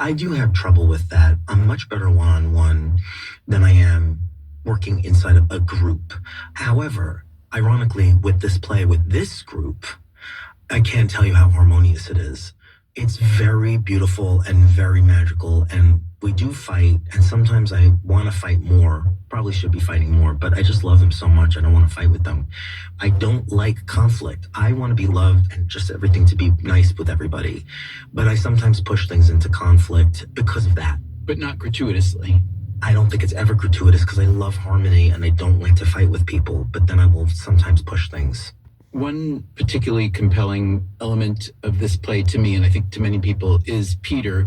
I do have trouble with that. I'm much better one-on-one than I am working inside of a group. However, ironically, with this play, with this group, I can't tell you how harmonious it is. It's very beautiful and very magical, and we do fight, and sometimes I want to fight more. Probably should be fighting more, but I just love them so much, I don't want to fight with them. I don't like conflict. I want to be loved and just everything to be nice with everybody. But I sometimes push things into conflict because of that. But not gratuitously. I don't think it's ever gratuitous because I love harmony and I don't like to fight with people, but then I will sometimes push things. One particularly compelling element of this play to me, and I think to many people, is Peter.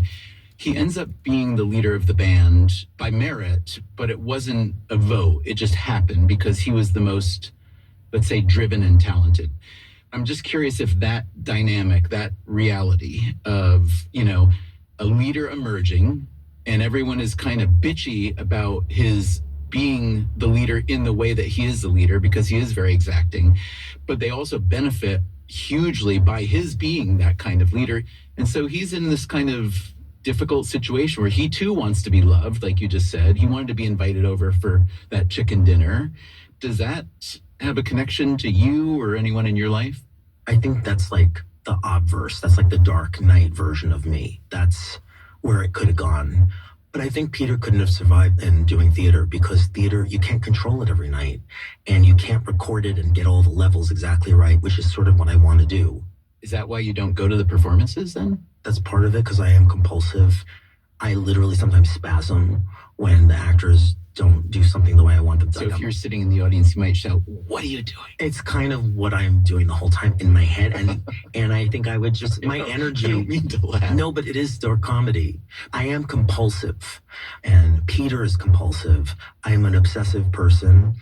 He ends up being the leader of the band by merit, but it wasn't a vote. It just happened because he was the most, let's say, driven and talented. I'm just curious if that dynamic, that reality of, a leader emerging and everyone is kind of bitchy about his being the leader in the way that he is the leader because he is very exacting, but they also benefit hugely by his being that kind of leader. And so he's in this kind of difficult situation where he too wants to be loved, like you just said. He wanted to be invited over for that chicken dinner. Does that have a connection to you or anyone in your life? I think that's like the obverse. That's like the Dark Knight version of me. That's where it could have gone. But I think Peter couldn't have survived in doing theater because theater, you can't control it every night and you can't record it and get all the levels exactly right, which is sort of what I want to do. Is that why you don't go to the performances then? That's part of it because I am compulsive. I literally sometimes spasm when the actors don't do something the way I want them to. So if you're sitting in the audience, you might shout, "What are you doing?" It's kind of what I'm doing the whole time in my head. And I think I would just, my energy. I don't mean to laugh. No, but it is dark comedy. I am compulsive and Peter is compulsive. I am an obsessive person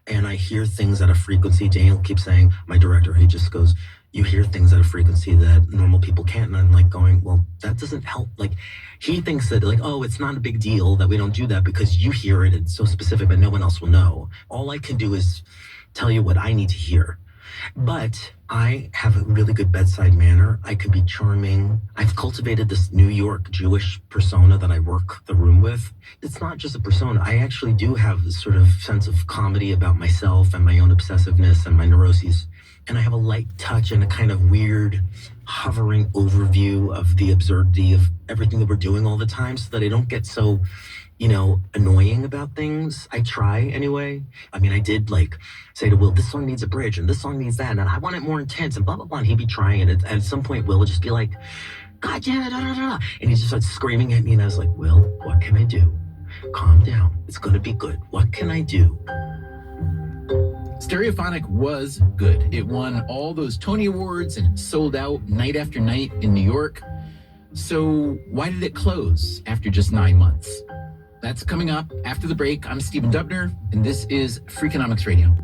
and I hear things at a frequency. Daniel keeps saying, my director, he just goes, you hear things at a frequency that normal people can't. And I'm like going, well, that doesn't help. Like he thinks that like, oh, it's not a big deal that we don't do that because you hear it. It's so specific, but no one else will know. All I can do is tell you what I need to hear. But I have a really good bedside manner. I can be charming. I've cultivated this New York Jewish persona that I work the room with. It's not just a persona. I actually do have this sort of sense of comedy about myself and my own obsessiveness and my neuroses. And I have a light touch and a kind of weird hovering overview of the absurdity of everything that we're doing all the time so that I don't get so, annoying about things. I try anyway. I mean, I did like say to Will, this song needs a bridge and this song needs that. And I want it more intense and blah, blah, blah. And he'd be trying it. And at some point, Will would just be like, God damn it, da, da, da. And he just starts screaming at me. And I was like, Will, what can I do? Calm down. It's going to be good. What can I do? Stereophonic was good. It won all those Tony Awards and sold out night after night in New York. So why did it close after just 9 months? That's coming up after the break. I'm Stephen Dubner, and this is Freakonomics Radio.